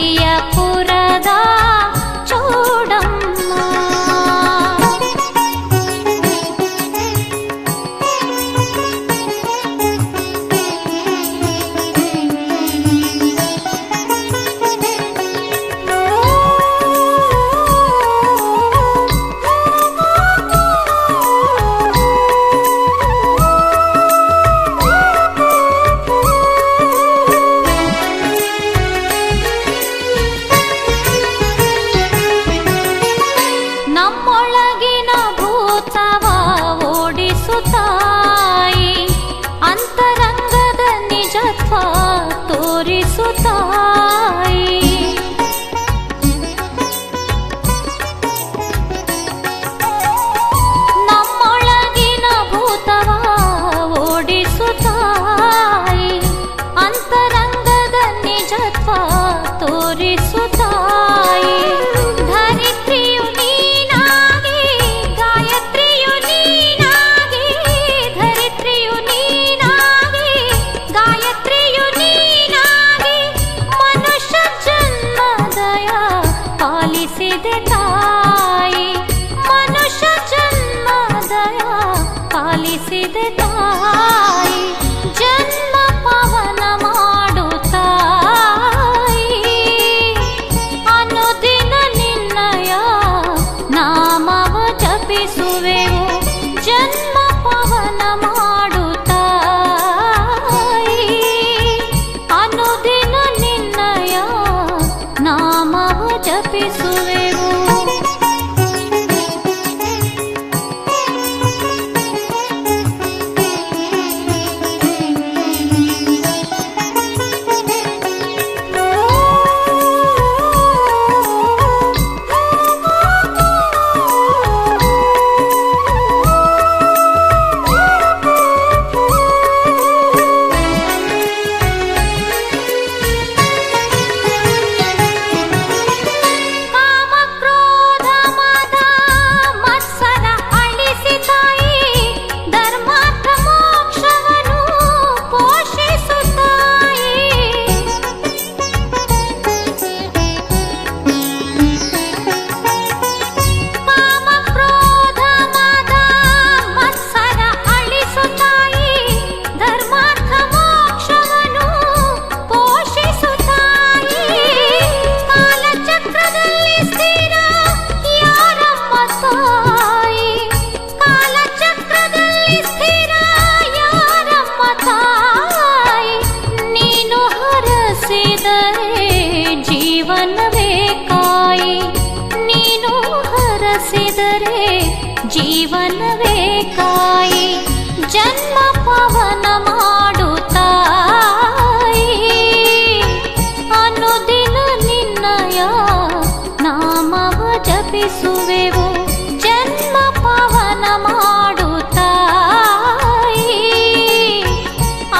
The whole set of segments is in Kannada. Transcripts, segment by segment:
ವಿಜಯಪುರದ ಚೌಡಮ್ಮ. ನಮ್ಮೊಳಗಿನ ಭೂತವ ಓಡಿಸುತ್ತಾಯಿ, ಅಂತರಂಗದ ನಿಜತ್ವ ತೋರಿಸುತ್ತಾಯಿ. ನಮ್ಮೊಳಗಿನ ಭೂತವ ಓಡಿಸುತ್ತಾಯಿ, ಅಂತರಂಗದ ನಿಜತ್ವ ತೋರಿಸುತ್ತಾಯಿ. ಧರಿತ್ರಿಯು ನೀನಾಗಿ, ಗಾಯತ್ರಿಯು ನೀನಾಗಿ, ಧರಿತ್ರಿಯು ನೀನಾಗಿ, ಗಾಯತ್ರಿಯು ನೀನಾಗಿ, ಮನುಷ್ಯ ಜನ್ಮದಯ ಪಾಲಿಸಿದೆ ತಾಯಿ, ಮನುಷ್ಯ ಜನ್ಮದಯ ಪಾಲಿಸಿದೆ ತಾಯಿ. ಜನ್ಮ ಪವನ ಮಾಡುತ್ತಾಯಿ, ಅನುದಿನ ನಿನ್ನಯ ನಾಮವ ಜಪಿಸುವೆವು. ಜನ್ಮ ಪವನ ಮಾಡುತ್ತಾಯಿ, ಅನುದಿನ ನಿನ್ನಯ ನಾಮವ ಜಪಿಸುವೆವು. ಕಾಮಕ್ರೋಧ ಮದ ಮತ್ಸರ ಅಳಿಸಿತಾಯಿ, ಧರ್ಮಾರ್ಥ ಮೋಕ್ಷವನ್ನು ಪೋಷಿಸುತ್ತಾಯಿ. ಕಾಮಕ್ರೋಧ ಮದ ಮತ್ಸರ ಅಳಿಸುತ್ತಾಯಿ, ಧರ್ಮಾರ್ಥ ಮೋಕ್ಷವನ್ನು ಪೋಷಿಸುತ್ತಾಯಿ. ಕಾಲಚಕ್ರದಲ್ಲಿ ಸ್ಥಿರ ಯಾರಮ್ಮ ತಾಯಿ, ಕಾಲಚಕ್ರದಲ್ಲಿ ಸ್ಥಿರ ಯಾರಮ್ಮ ತಾಯಿ. ನೀನು ಹರಸಿದರೆ ಜೀವನವೇ ಕಾಯಿ, ನೀನು ಹರಸಿದರೆ ಜೀವನವೇ ಕಾಯಿ. ಜನ್ಮ ಪವನ ಮಾಡುತ್ತಾಯಿ, ಅನುದಿನ ನಿನ್ನಯ ನಾಮವ ಜಪಿಸುವೆವು. ಜನ್ಮ ಪವನ ಮಾಡುತ್ತಾಯಿ,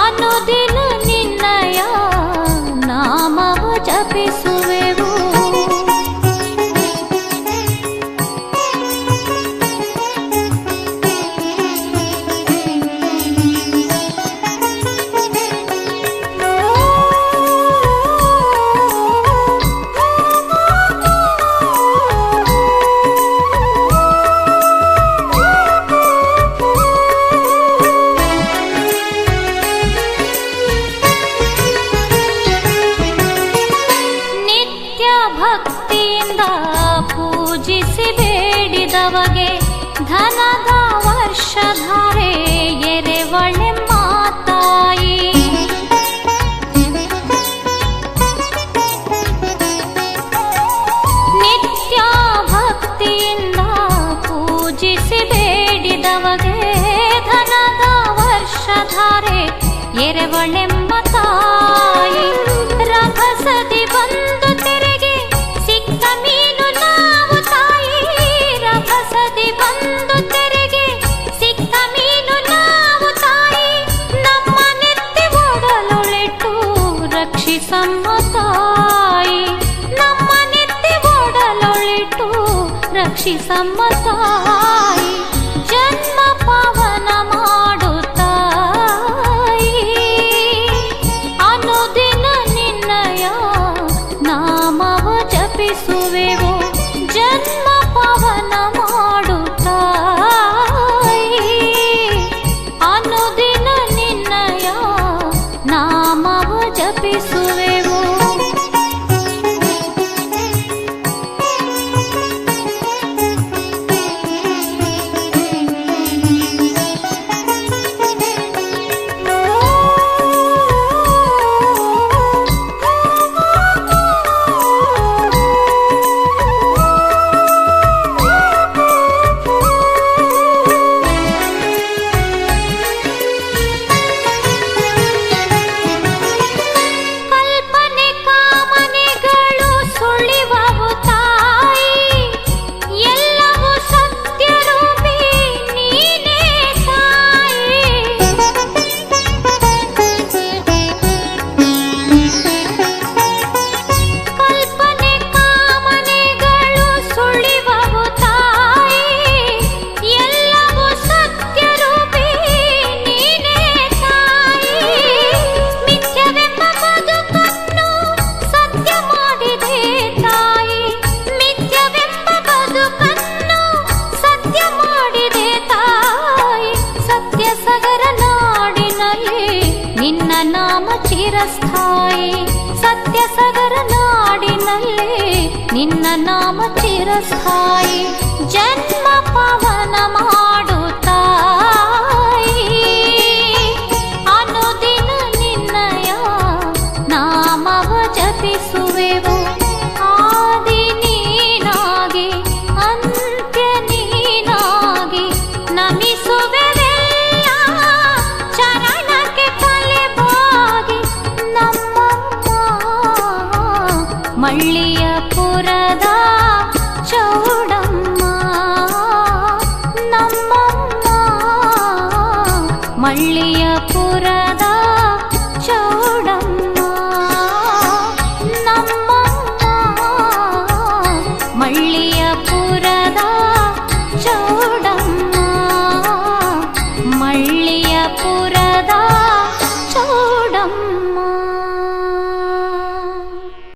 ಅನುದಿನ ನಿನ್ನಯ ನಾಮವ ಜಪಿಸುವೆವು. ನಿತ್ಯ ಭಕ್ತಿಯಿಂದ ಪೂಜಿಸಿ ಬೇಡಿದವಗೆ ಧನದ ವರ್ಷಧಾರೆ ಎರೆವಳೆಮ್ಮ ತಾಯಿ. ನಿತ್ಯ ಭಕ್ತಿಯಿಂದ ಪೂಜಿಸಿ ಬೇಡಿದವಗೆ ಧನದ ವರ್ಷಧಾರೆ ಎರೆವಳೆಮ್ಮ ತಾಯಿ. ರಭಸದಿ ಬಂದು ತೆರೆಗೆ ಸಿಕ್ಕ ಮೀನು ನಾವು ತಾಯಿ, ರಭಸದಿ ಬಂದು ತೆರೆಗೆ ಸಿಕ್ಕ ಮೀನು ನಾವು ತಾಯಿ. ನಮ್ಮ ನೆತ್ತಿ ಓಡಲೊಳಿಟ್ಟು ರಕ್ಷಿಸಮ್ಮ ತಾಯಿ, ನಮ್ಮ ನೆತ್ತಿ ಓಡಲೊಳಿಟ್ಟು ರಕ್ಷಿಸಮ್ಮ ತಾಯಿ. ಜನ್ಮ ಪವನ ಮಾಡುತ್ತಾಯಿ, ಅನುದಿನ ನಿನ್ನಯ ನಾಮ ಜಪಿಸುವೆವು ಜನ್ಮ ಪವನ ಮಾಡುತ್ತಾಯಿ ಅನುದಿನ ನಿನ್ನಯ ನಾಮವ ಜಪಿಸುವೆವು. ನಿನ್ನ ನಾಮ ಚಿರಸ್ಥಾಯಿ ಸತ್ಯ ಸಗರ ನಾಡಿನಲ್ಲಿ ನಿನ್ನ ನಾಮ ಚಿರಸ್ಥಾಯಿ ಜನ್ಮ ಪವನ ಮಾಡುತ್ತಾಯಿ ಅನುದಿನ ನಿನ್ನಯ ನಾಮವ ಜಪಿಸುವೆವು. ಆದಿ ನೀನಾಗಿ ಅಂತ್ಯ ನೀನಾಗಿ ನಮಿಸುವೆ ಮಳ್ಳಿಯ ಪುರದ ಚೌಡ